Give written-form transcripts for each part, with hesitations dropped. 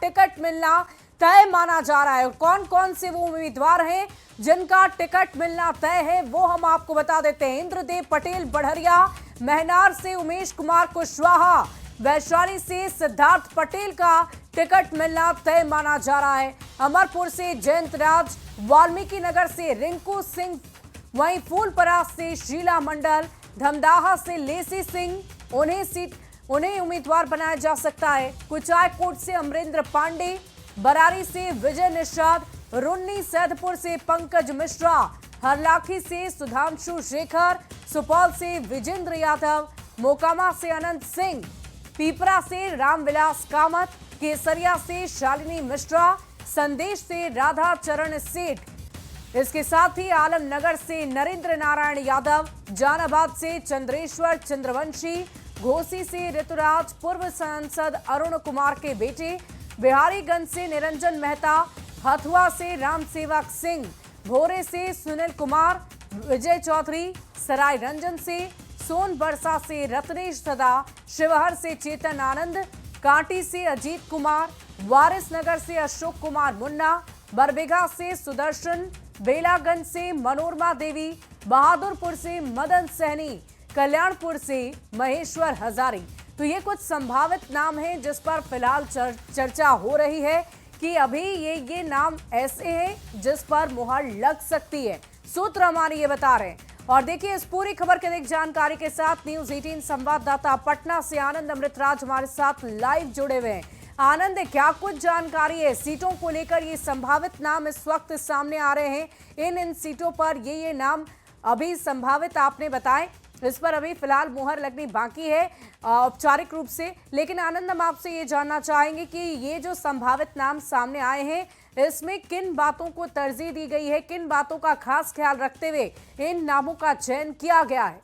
Ticket मिलना तय माना जा रहा है। कौन कौन से वो उम्मीदवार हैं जिनका टिकट मिलना तय है वो हम आपको बता देते हैं। इंद्रदेव पटेल बढ़रिया, महनार से उमेश कुमार कुशवाहा, वैशाली से सिद्धार्थ पटेल का टिकट मिलना तय माना जा रहा है। अमरपुर से जयंत राज, वाल्मीकि नगर से रिंकू सिंह, वहीं फूलपरा से शीला मंडल, धमदाहा से लेसी सिंह, उन्हें उम्मीदवार बनाया जा सकता है। कुचायकोट से अमरेंद्र पांडे, बरारी से विजय निषाद, रुन्नी सैदपुर से पंकज मिश्रा, हरलाखी से सुधांशु शेखर, सुपौल से विजेंद्र यादव, मोकामा से अनंत सिंह, पीपरा से रामविलास कामत, केसरिया से शालिनी मिश्रा, संदेश से राधा चरण सेठ, इसके साथ ही आलमनगर से नरेंद्र नारायण यादव, जहानाबाद से चंद्रेश्वर चंद्रवंशी, घोसी से ऋतुराज, पूर्व सांसद अरुण कुमार के बेटे, बिहारीगंज से निरंजन मेहता, हथुआ से राम सेवक सिंह, भोरे से सुनील कुमार, विजय चौधरी, सराय रंजन से सोनबरसा से रत्नेश सदा, शिवहर से चेतन आनंद, कांटी से अजीत कुमार, वारिस नगर से अशोक कुमार मुन्ना, बरबीघा से सुदर्शन, बेलागंज से मनोरमा देवी, बहादुरपुर से मदन सहनी, कल्याणपुर से महेश्वर हजारी। तो ये कुछ संभावित नाम हैं जिस पर फिलहाल चर्चा हो रही है कि अभी ये नाम ऐसे हैं जिस पर मुहर लग सकती है। सूत्र हमारे ये बता रहे हैं। और देखिए इस पूरी खबर के अधिक जानकारी के साथ न्यूज 18 संवाददाता पटना से आनंद अमृतराज हमारे साथ लाइव जुड़े हुए हैं। आनंद, क्या कुछ जानकारी है सीटों को लेकर? ये संभावित नाम इस वक्त सामने आ रहे हैं। इन सीटों पर ये नाम अभी संभावित आपने बताए, इस पर अभी फिलहाल मुहर लगनी बाकी है औपचारिक रूप से। लेकिन आनंद, हम आपसे ये जानना चाहेंगे कि ये जो संभावित नाम सामने आए हैं इसमें किन बातों को तरजीह दी गई है, किन बातों का खास ख्याल रखते हुए इन नामों का चयन किया गया है?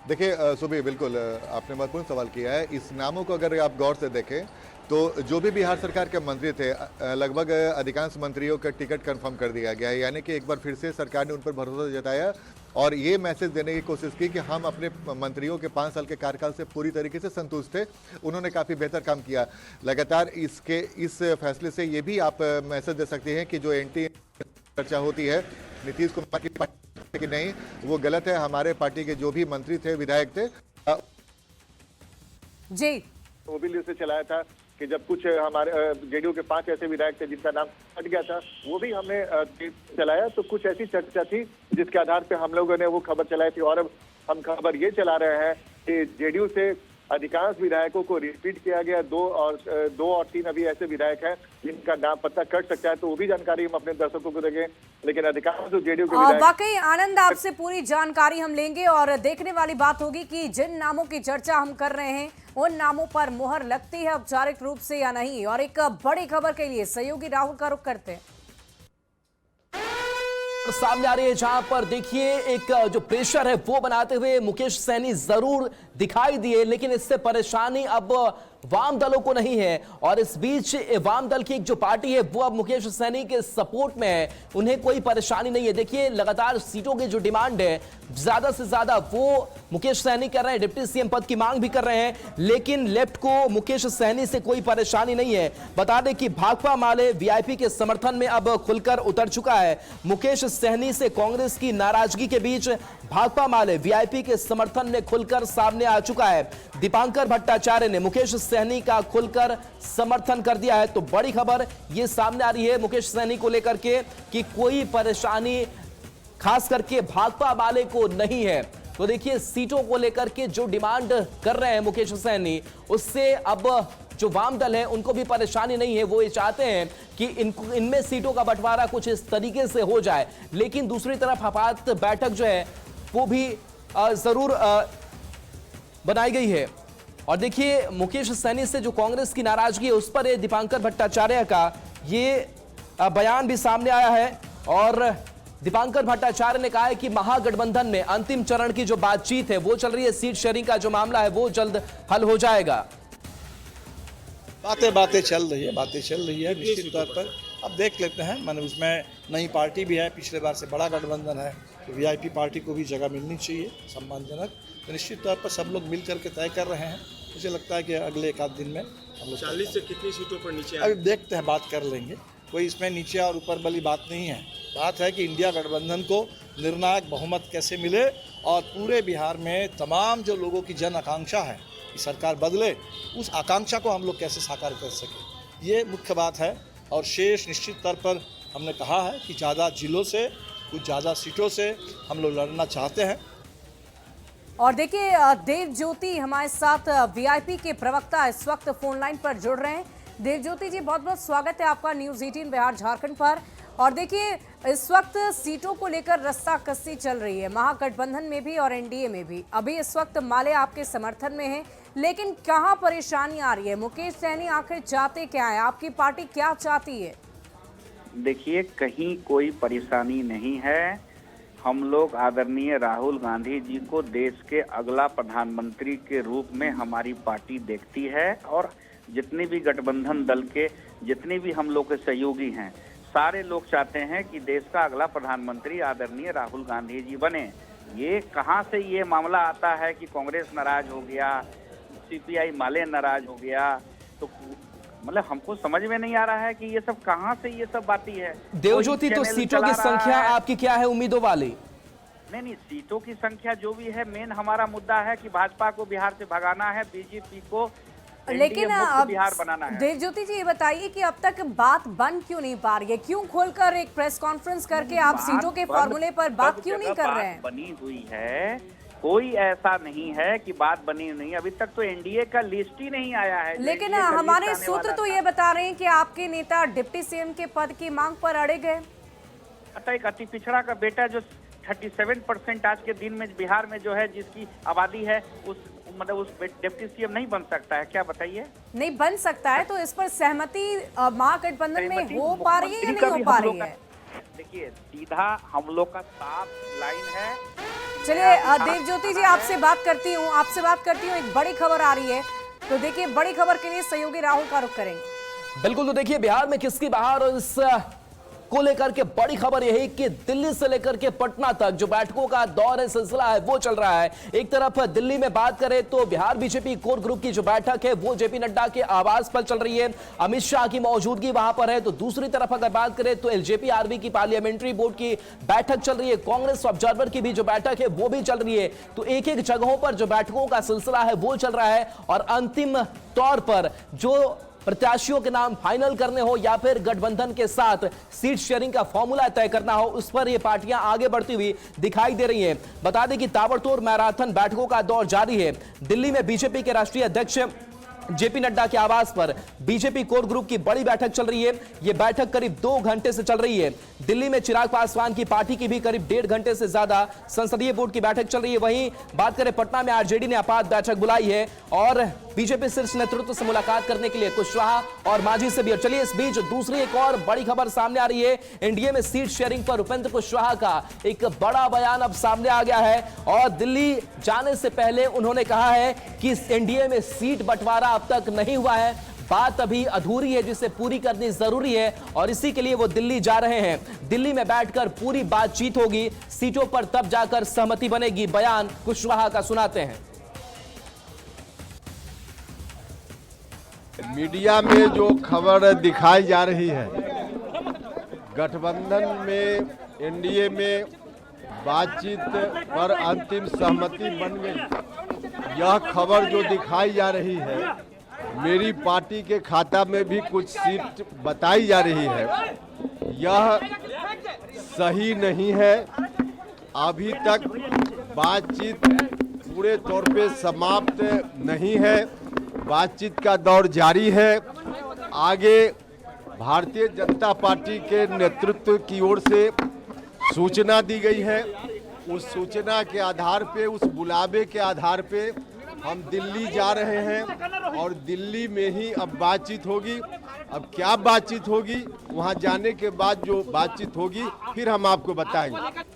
देखिए सुबह, बिल्कुल आपने महत्वपूर्ण सवाल किया है। इस नामों को अगर आप गौर से देखें तो जो भी बिहार सरकार के मंत्री थे, लगभग अधिकांश मंत्रियों का टिकट कंफर्म कर दिया गया है। यानी कि एक बार फिर से सरकार ने उन पर भरोसा जताया और ये मैसेज देने की कोशिश की कि हम अपने मंत्रियों के 5 साल के कार्यकाल से पूरी तरीके से संतुष्ट थे। उन्होंने काफ़ी बेहतर काम किया। लगातार इस फैसले से ये भी आप मैसेज दे सकते हैं कि जो एंटी चर्चा होती है नीतीश कुमार की पार्टी की, नहीं, वो गलत है। हमारे पार्टी के जो भी मंत्री थे, विधायक थे जी, वो भी लिस्ट से चलाया था कि जब कुछ हमारे जेडीयू के 5 ऐसे विधायक थे जिनका नाम हट गया था, वो भी हमने चलाया। तो कुछ ऐसी चर्चा थी जिसके आधार पे हम लोगों ने वो खबर चलाई थी। और अब हम खबर ये चला रहे हैं कि जेडीयू से अधिकांश विधायकों को रिपीट किया गया। 2 और 3 अभी ऐसे विधायक हैं जिनका नाम पता कट सकता है, तो वो भी जानकारी हम अपने दर्शकों को देंगे। लेकिन अधिकांश जो जेडीयू के विधायक, वाकई आनंद, आपसे पूरी जानकारी हम लेंगे और देखने वाली बात होगी कि जिन नामों की चर्चा हम कर रहे हैं उन नामों पर मुहर लगती है औपचारिक रूप से या नहीं। और एक बड़ी खबर के लिए सहयोगी राहुल का रुख करते हैं। सामने आ रही है जहां पर देखिए एक जो प्रेशर है वो बनाते हुए मुकेश सहनी जरूर दिखाई दिए, लेकिन इससे परेशानी अब वाम दलों को नहीं है। और इस बीच वाम दल की एक जो पार्टी है वो अब मुकेश सहनी के सपोर्ट में है, उन्हें कोई परेशानी नहीं है। देखिए लगातार सीटों की जो डिमांड है ज्यादा से ज्यादा वो मुकेश सहनी कर रहे हैं, डिप्टी सीएम पद की मांग भी कर रहे हैं, लेकिन लेफ्ट को मुकेश सहनी से कोई परेशानी नहीं है। बता दें कि भाकपा माले वीआईपी के समर्थन में अब खुलकर उतर चुका है। मुकेश सहनी से कांग्रेस की नाराजगी के बीच भाकपा माले वीआईपी के समर्थन में खुलकर सामने आ चुका है। दीपांकर भट्टाचार्य ने मुकेश सहनी का खुलकर समर्थन कर दिया है। तो बड़ी खबर ये सामने आ रही है मुकेश सहनी को लेकर के कि कोई परेशानी खास करके भाकपा वाले को नहीं है। तो देखिए सीटों को लेकर के जो डिमांड कर रहे हैं मुकेश सहनी, उससे अब जो वाम दल है उनको भी परेशानी नहीं है। वो ये चाहते हैं कि इनमें सीटों का बंटवारा कुछ इस तरीके से हो जाए। लेकिन दूसरी तरफ आपात बैठक जो है वो भी जरूर बनाई गई है। और देखिए मुकेश सहनी से जो कांग्रेस की नाराजगी है उस पर दीपांकर भट्टाचार्य का ये बयान भी सामने आया है। और दीपांकर भट्टाचार्य ने कहा है कि महागठबंधन में अंतिम चरण की जो बातचीत है वो चल रही है, सीट शेयरिंग का जो मामला है वो जल्द हल हो जाएगा। बातें चल रही है निश्चित तौर पर। अब देख लेते हैं, मैंने उसमें नई पार्टी भी है, पिछले बार से बड़ा गठबंधन है, तो वीआईपी पार्टी को भी जगह मिलनी चाहिए सम्मानजनक। तो निश्चित तौर पर सब लोग मिल करके तय कर रहे हैं मुझे लगता है कि अगले एक आध दिन में हम लोग 40 से कितनी सीटों पर नीचे अभी देखते हैं, बात कर लेंगे। कोई इसमें नीचे और ऊपर वाली बात नहीं है। बात है कि इंडिया गठबंधन को निर्णायक बहुमत कैसे मिले और पूरे बिहार में तमाम जो लोगों की जन आकांक्षा है कि सरकार बदले, उस आकांक्षा को हम लोग कैसे साकार कर सकें, ये मुख्य बात है। और शेष निश्चित तौर पर हमने कहा है कि ज़्यादा जिलों से, कुछ ज़्यादा सीटों से हम लोग लड़ना चाहते हैं। और देखिए देव ज्योति हमारे साथ वीआईपी के प्रवक्ता इस वक्त फोन लाइन पर जुड़ रहे हैं। देव ज्योति जी, बहुत बहुत स्वागत है आपका न्यूज़ 18 बिहार झारखंड पर। और देखिए इस वक्त सीटों को लेकर रस्साकसी चल रही है, महागठबंधन में भी और एनडीए में भी। अभी इस वक्त माले आपके समर्थन में है, लेकिन कहां परेशानी आ रही है? मुकेश सहनी आखिर चाहते क्या है? आपकी पार्टी क्या चाहती है? देखिए, कहीं कोई परेशानी नहीं है। हम लोग आदरणीय राहुल गांधी जी को देश के अगला प्रधानमंत्री के रूप में हमारी पार्टी देखती है, और जितने भी गठबंधन दल के जितने भी हम लोग के सहयोगी हैं, सारे लोग चाहते हैं कि देश का अगला प्रधानमंत्री आदरणीय राहुल गांधी जी बने। ये कहाँ से ये मामला आता है कि कांग्रेस नाराज हो गया, सीपीआई माले नाराज हो गया, तो मतलब हमको समझ में नहीं आ रहा है कि ये सब कहाँ से ये सब बातें है। देवज्योति, तो सीटों की संख्या आपकी क्या है उम्मीदों वाली? नहीं, सीटों की संख्या जो भी है, मेन हमारा मुद्दा है कि भाजपा को बिहार से भगाना है, बीजेपी को लेकिन मुक्त बिहार बनाना है। देवज्योति जी, ये बताइए कि अब तक बात बन क्यों नहीं पा रही है? क्यों खोलकर एक प्रेस कॉन्फ्रेंस करके आप सीटों के फॉर्मूले पर बात क्यों नहीं कर रहे हैं? बनी हुई है, कोई ऐसा नहीं है कि बात बनी नहीं। अभी तक तो एनडीए का लिस्ट ही नहीं आया है। लेकिन हमारे सूत्र तो ये बता रहे हैं कि आपके नेता डिप्टी सीएम के पद की मांग पर अड़े गए। एक अति पिछड़ा का बेटा जो 37% आज के दिन में बिहार में जो है, जिसकी आबादी है, उस डिप्टी सीएम नहीं बन सकता है क्या? बताइए। नहीं बन सकता है, तो इस पर सहमति महागठबंधन में हो पा रही है या नहीं हो पा रही है? देखिए, सीधा हम लोग का साफ लाइन है। चलिए देवज्योति जी, आपसे बात करती हूँ। एक बड़ी खबर आ रही है, तो देखिए बड़ी खबर के लिए सहयोगी राहुल का रुख करेंगे। बिल्कुल, तो देखिए बिहार में किसकी बहार, और इस को लेकर के बड़ी खबर यही कि दिल्ली से लेकर के पटना तक जो बैठकों का दौर है, सिलसिला है, वो चल रहा है। एक तरफ दिल्ली में बात करें तो बिहार बीजेपी कोर ग्रुप की जो बैठक है वो जेपी नड्डा के आवास पर चल रही है, अमित शाह की मौजूदगी वहां पर है। तो दूसरी तरफ अगर बात करें तो एलजेपी आरबी की पार्लियामेंट्री बोर्ड की बैठक चल रही है, कांग्रेस ऑब्जर्वर की भी जो बैठक है वो भी चल रही है। तो एक एक जगहों पर जो बैठकों का सिलसिला है वो चल रहा है, और अंतिम तौर पर जो प्रत्याशियों के नाम फाइनल करने हो या फिर गठबंधन के साथ सीट शेयरिंग का फॉर्मूला तय करना हो, उस पर ये पार्टियां आगे बढ़ती हुई दिखाई दे रही हैं। बता दें कि ताबड़तोड़ मैराथन बैठकों का दौर जारी है। दिल्ली में बीजेपी के राष्ट्रीय अध्यक्ष जेपी नड्डा के आवास पर बीजेपी कोर ग्रुप की बड़ी बैठक चल रही है। यह बैठक करीब 2 घंटे से चल रही है। दिल्ली में चिराग पासवान की पार्टी की भी करीब 1.5 घंटे से ज्यादा संसदीय बोर्ड की बैठक चल रही है। वहीं बात करें पटना में आरजेडी ने आपात बैठक बुलाई है, और बीजेपी शीर्ष नेतृत्व से मुलाकात करने के लिए कुशवाहा और मांझी से भी। और चलिए इस बीच दूसरी एक और बड़ी खबर सामने आ रही है। एनडीए में सीट शेयरिंग पर उपेंद्र कुशवाहा का एक बड़ा बयान अब सामने आ गया है, और दिल्ली जाने से पहले उन्होंने कहा है कि एनडीए में सीट बंटवारा अब तक नहीं हुआ है, बात अभी अधूरी है जिसे पूरी करनी जरूरी है, और इसी के लिए वो दिल्ली जा रहे हैं। दिल्ली में बैठकर पूरी बातचीत होगी, सीटों पर तब जाकर सहमति बनेगी। बयान कुशवाहा का सुनाते हैं। मीडिया में जो खबर दिखाई जा रही है, गठबंधन में एनडीए में बातचीत पर अंतिम सहमति बन गई, यह खबर जो दिखाई जा रही है, मेरी पार्टी के खाता में भी कुछ सीट बताई जा रही है, यह सही नहीं है। अभी तक बातचीत पूरे तौर पे समाप्त नहीं है, बातचीत का दौर जारी है। आगे भारतीय जनता पार्टी के नेतृत्व की ओर से सूचना दी गई है, उस सूचना के आधार पे, उस बुलावे के आधार पे हम दिल्ली जा रहे हैं, और दिल्ली में ही अब बातचीत होगी। अब क्या बातचीत होगी, वहां जाने के बाद जो बातचीत होगी फिर हम आपको बताएंगे।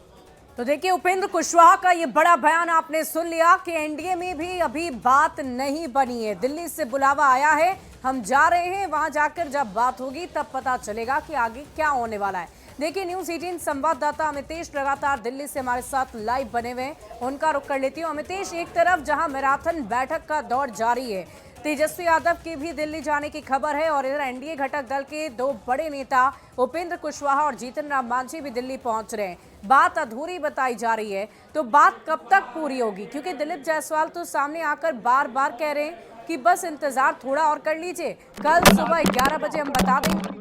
तो देखिए उपेंद्र कुशवाहा का ये बड़ा बयान आपने सुन लिया कि एनडीए में भी अभी बात नहीं बनी है, दिल्ली से बुलावा आया है, हम जा रहे हैं, वहां जाकर जब बात होगी तब पता चलेगा कि आगे क्या होने वाला है। देखिए न्यूज 18 संवाददाता अमितेश लगातार दिल्ली से हमारे साथ लाइव बने हुए हैं, उनका रुख कर लेती हूँ। अमितेश, एक तरफ जहां मैराथन बैठक का दौर जारी है, तेजस्वी यादव की भी दिल्ली जाने की खबर है और इधर एनडीए घटक दल के दो बड़े नेता उपेंद्र कुशवाहा और जीतन राम मांझी भी दिल्ली पहुंच रहे हैं। बात अधूरी बताई जा रही है, तो बात कब तक पूरी होगी? क्योंकि दिलीप जायसवाल तो सामने आकर बार बार कह रहे हैं कि बस इंतजार थोड़ा और कर लीजिए, कल सुबह 11 बजे हम बता देंगे।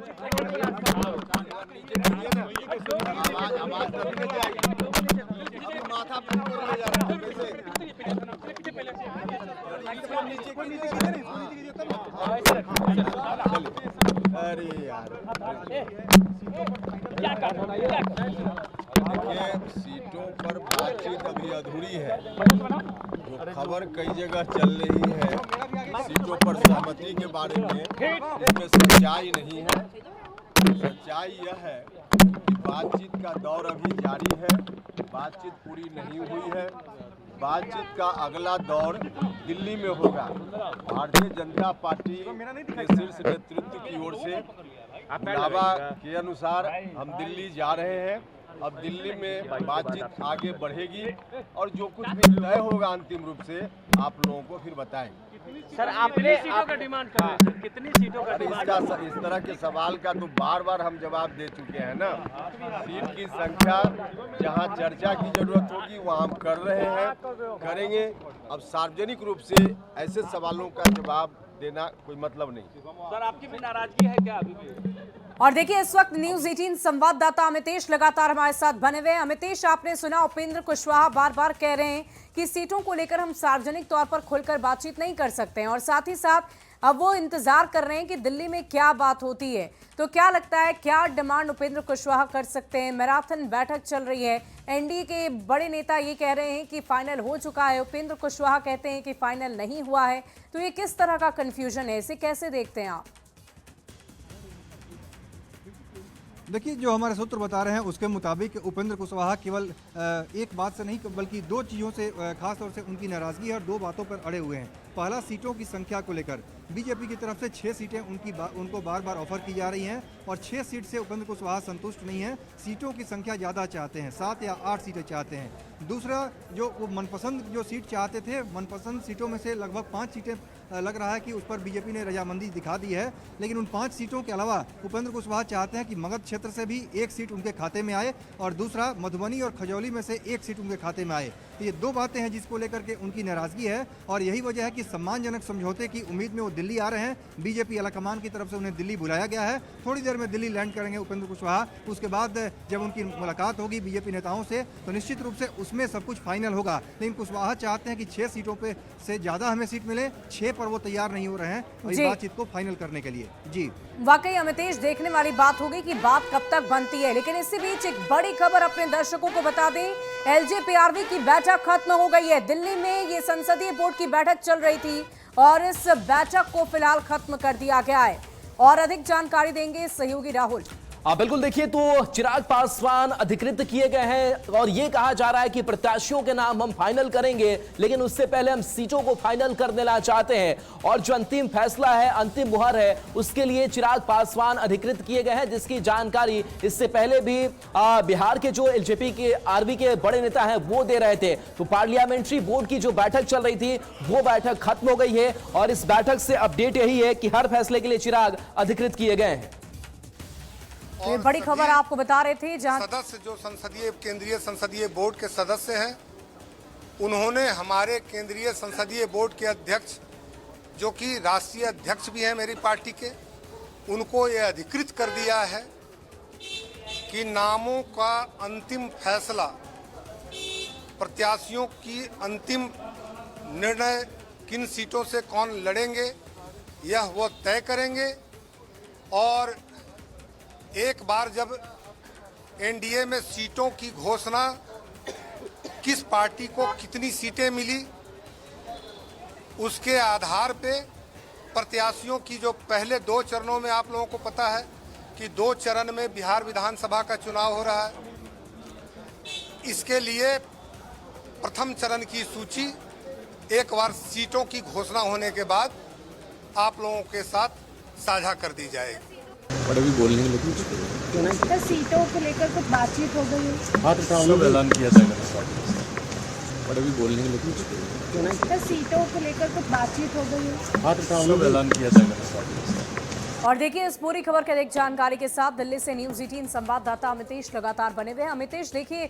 अरे यार, सीटों पर बातचीत अभी अधूरी है। जो खबर कई जगह चल रही है सीटों पर सहमति के बारे में, इसमें सच्चाई नहीं है। सच्चाई यह है कि बातचीत का दौर अभी जारी है, बातचीत पूरी नहीं हुई है। बातचीत का अगला दौर दिल्ली में होगा। भारतीय जनता पार्टी के शीर्ष नेतृत्व की ओर से बुलावा के अनुसार हम दिल्ली जा रहे हैं। अब दिल्ली में बातचीत आगे बढ़ेगी और जो कुछ भी तय होगा अंतिम रूप से आप लोगों को फिर बताएंगे। सर आपने सीटों का डिमांड कर रहे हैं सर, कितनी सीटों का डिमांड? इस तरह के सवाल का तो बार बार हम जवाब दे चुके हैं ना। सीट की संख्या जहां चर्चा की जरूरत होगी वहां हम कर रहे हैं, करेंगे। अब सार्वजनिक रूप से ऐसे सवालों का जवाब देना कोई मतलब नहीं। सर आपकी भी नाराजगी है क्या अभी भी? और देखिए इस वक्त न्यूज 18 संवाददाता अमितेश लगातार हमारे साथ बने हुए हैं। अमितेश, आपने सुना उपेंद्र कुशवाहा बार बार कह रहे हैं कि सीटों को लेकर हम सार्वजनिक तौर पर खुलकर बातचीत नहीं कर सकते हैं और साथ ही साथ अब वो इंतजार कर रहे हैं कि दिल्ली में क्या बात होती है। तो क्या लगता है, क्या डिमांड उपेंद्र कुशवाहा कर सकते हैं? मैराथन बैठक चल रही है, एनडीए के बड़े नेता ये कह रहे हैं कि फाइनल हो चुका है, उपेंद्र कुशवाहा कहते हैं कि फाइनल नहीं हुआ है। तो ये किस तरह का कंफ्यूजन है, इसे कैसे देखते हैं आप? देखिए, जो हमारे सूत्र बता रहे हैं उसके मुताबिक उपेंद्र कुशवाहा केवल एक बात से नहीं बल्कि दो चीज़ों से खास तौर से उनकी नाराज़गी है और दो बातों पर अड़े हुए हैं। पहला, सीटों की संख्या को लेकर बीजेपी की तरफ से 6 सीटें उनको बार बार ऑफर की जा रही हैं और 6 सीट से उपेंद्र कुशवाहा संतुष्ट नहीं है, सीटों की संख्या ज़्यादा चाहते हैं, 7 या 8 सीटें चाहते हैं। दूसरा, जो वो मनपसंद जो सीट चाहते थे, मनपसंद सीटों में से लगभग 5 सीटें लग रहा है कि उस पर बीजेपी ने रजामंदी दिखा दी है, लेकिन उन 5 सीटों के अलावा उपेंद्र कुशवाहा चाहते हैं कि मगध क्षेत्र से भी 1 सीट उनके खाते में आए और दूसरा मधुबनी और खजौली में से 1 सीट उनके खाते में आए। तो ये दो बातें हैं जिसको लेकर के उनकी नाराजगी है और यही वजह है कि सम्मानजनक समझौते की उम्मीद में वो दिल्ली आ रहे हैं। बीजेपी आलाकमान की तरफ से उन्हें दिल्ली बुलाया गया है। थोड़ी देर में दिल्ली लैंड करेंगे उपेंद्र कुशवाहा। उसके बाद जब उनकी मुलाकात होगी बीजेपी नेताओं से तो निश्चित रूप से उसमें सब कुछ फाइनल होगा। लेकिन कुशवाहा चाहते हैं कि 6 सीटों पे से ज़्यादा हमें सीट मिले, 6 पर वो तैयार नहीं हो रहे हैं इस बातचीत को फाइनल करने के लिए। जी वाकई अमितेश, देखने वाली बात होगी कि बात कब तक बनती है। लेकिन इसी बीच एक बड़ी खबर अपने दर्शकों को बता दें, एलजेपीआरवी की बैठक खत्म हो गई है। दिल्ली में ये संसदीय बोर्ड की बैठक चल रही थी और इस बैठक को फिलहाल खत्म कर दिया गया है और अधिक जानकारी देंगे सहयोगी राहुल। बिल्कुल, देखिए तो चिराग पासवान अधिकृत किए गए हैं और ये कहा जा रहा है कि प्रत्याशियों के नाम हम फाइनल करेंगे, लेकिन उससे पहले हम सीटों को फाइनल कर देना चाहते हैं और जो अंतिम फैसला है, अंतिम मुहर है, उसके लिए चिराग पासवान अधिकृत किए गए हैं, जिसकी जानकारी इससे पहले भी बिहार के जो एलजेपी के आरवी के बड़े नेता हैं वो दे रहे थे। तो पार्लियामेंट्री बोर्ड की जो बैठक चल रही थी वो बैठक खत्म हो गई है और इस बैठक से अपडेट यही है कि हर फैसले के लिए चिराग अधिकृत किए गए हैं। ये बड़ी खबर आपको बता रहे थे, जहां सदस्य जो केंद्रीय संसदीय बोर्ड के सदस्य हैं, उन्होंने हमारे केंद्रीय संसदीय बोर्ड के अध्यक्ष, जो कि राष्ट्रीय अध्यक्ष भी हैं मेरी पार्टी के, उनको ये अधिकृत कर दिया है कि नामों का अंतिम फैसला, प्रत्याशियों की अंतिम निर्णय, किन सीटों से कौन लड़ेंगे, यह वो तय करेंगे। और एक बार जब एनडीए में सीटों की घोषणा, किस पार्टी को कितनी सीटें मिली, उसके आधार पे प्रत्याशियों की जो पहले 2 चरणों में आप लोगों को पता है कि 2 चरण में बिहार विधानसभा का चुनाव हो रहा है, इसके लिए प्रथम चरण की सूची एक बार सीटों की घोषणा होने के बाद आप लोगों के साथ साझा कर दी जाएगी। बड़े भी बोलने लगे। सर सीटों को लेकर कुछ बातचीत हो गई है? ऐलान किया जाएगा बड़े भी बोलने के लिए सर सीटों को लेकर कुछ बातचीत हो गई है? ऐलान किया जाएगा। और देखिए इस पूरी खबर की अधिक जानकारी के साथ दिल्ली से न्यूज़ 18 संवाददाता अमितेश लगातार बने हुए हैं। अमितेश, देखिए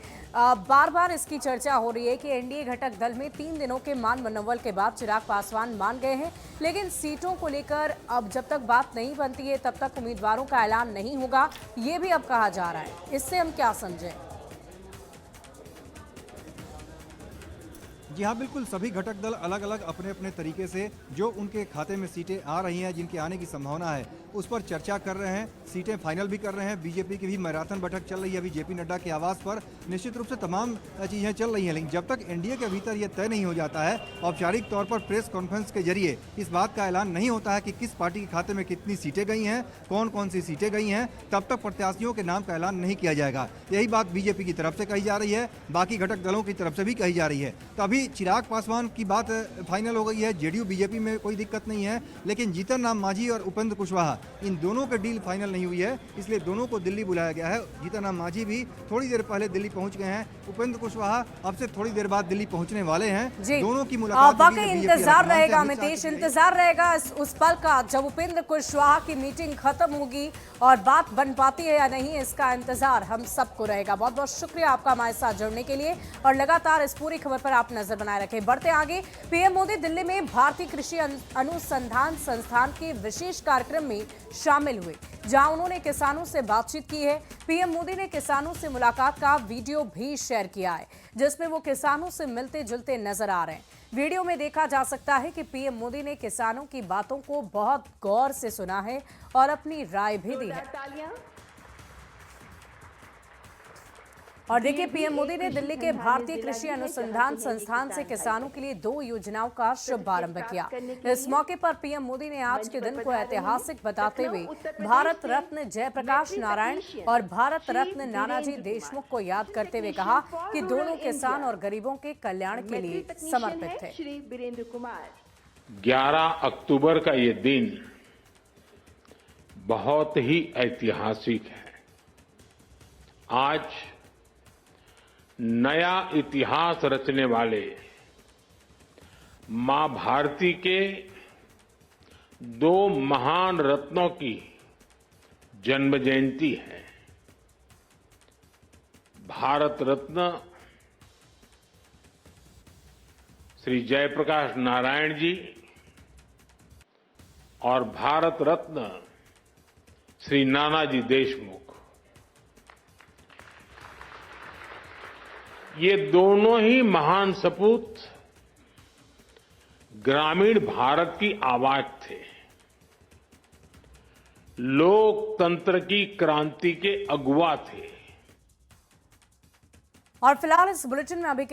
बार बार इसकी चर्चा हो रही है कि एनडीए घटक दल में 3 दिनों के मान मनोबल के बाद चिराग पासवान मान गए हैं, लेकिन सीटों को लेकर अब जब तक बात नहीं बनती है तब तक उम्मीदवारों का ऐलान नहीं होगा, ये भी अब कहा जा रहा है। इससे हम क्या समझें? जी हाँ, बिल्कुल सभी घटक दल अलग अलग अपने अपने तरीके से जो उनके खाते में सीटें आ रही हैं, जिनके आने की संभावना है, उस पर चर्चा कर रहे हैं, सीटें फाइनल भी कर रहे हैं। बीजेपी की भी मैराथन बैठक चल रही है अभी जेपी नड्डा के आवास पर। निश्चित रूप से तमाम चीज़ें चल रही हैं, लेकिन जब तक एनडीए के भीतर ये तय नहीं हो जाता है, औपचारिक तौर पर प्रेस कॉन्फ्रेंस के जरिए इस बात का ऐलान नहीं होता है कि किस पार्टी के खाते में कितनी सीटें गई हैं, कौन कौन सी सीटें गई हैं, तब तक प्रत्याशियों के नाम का ऐलान नहीं किया जाएगा। यही बात बीजेपी की तरफ से कही जा रही है, बाकी घटक दलों की तरफ से भी कही जा रही है। तो अभी चिराग पासवान की बात फाइनल हो गई है, जेडीयू बीजेपी में कोई दिक्कत नहीं है, लेकिन जीतन राम मांझी और उपेंद्र कुशवाहा, इन दोनों के डील फाइनल नहीं हुई है, इसलिए दोनों को दिल्ली बुलाया गया है। जीतन राम मांझी भी थोड़ी देर पहले दिल्ली पहुंच गए हैं, उपेंद्र कुशवाहा अब से थोड़ी देर बाद दिल्ली पहुंचने वाले हैं। दोनों की मुलाकात वाकई इंतजार रहेगा अमितेश, इंतजार रहेगा उस पल का जब उपेंद्र कुशवाहा की मीटिंग खत्म होगी और बात बन पाती है या नहीं, इसका इंतजार हम सबको रहेगा। बहुत बहुत शुक्रिया आपका हमारे साथ जुड़ने के लिए और लगातार इस पूरी खबर पर आप नजर बनाए रखें। बढ़ते आगे, पीएम मोदी दिल्ली में भारतीय कृषि अनुसंधान संस्थान के विशेष कार्यक्रम में शामिल हुए, जहां उन्होंने किसानों से बातचीत की है। पीएम मोदी ने किसानों से मुलाकात का वीडियो भी शेयर किया है, जिसमें वो किसानों से मिलते जुलते नजर आ रहे हैं। वीडियो में देखा जा सकता है कि पीएम मोदी ने किसानों की बातों को बहुत गौर से सुना है और अपनी राय भी दी है। और देखिए पीएम मोदी ने दिल्ली के भारतीय कृषि अनुसंधान संस्थान से किसानों के लिए 2 योजनाओं का शुभारंभ किया। इस मौके पर पीएम मोदी ने आज के दिन को ऐतिहासिक बताते हुए भारत रत्न जयप्रकाश नारायण और भारत रत्न नानाजी देशमुख को याद करते हुए कहा कि दोनों किसान और गरीबों के कल्याण के लिए समर्पित थे। 11 अक्टूबर का ये दिन बहुत ही ऐतिहासिक है। आज नया इतिहास रचने वाले मां भारती के 2 महान रत्नों की जन्म जयंती है। भारत रत्न श्री जयप्रकाश नारायण जी और भारत रत्न श्री नानाजी देशमुख, ये दोनों ही महान सपूत ग्रामीण भारत की आवाज थे, लोकतंत्र की क्रांति के अगुवा थे। और फिलहाल इस बुलेटिन में अभी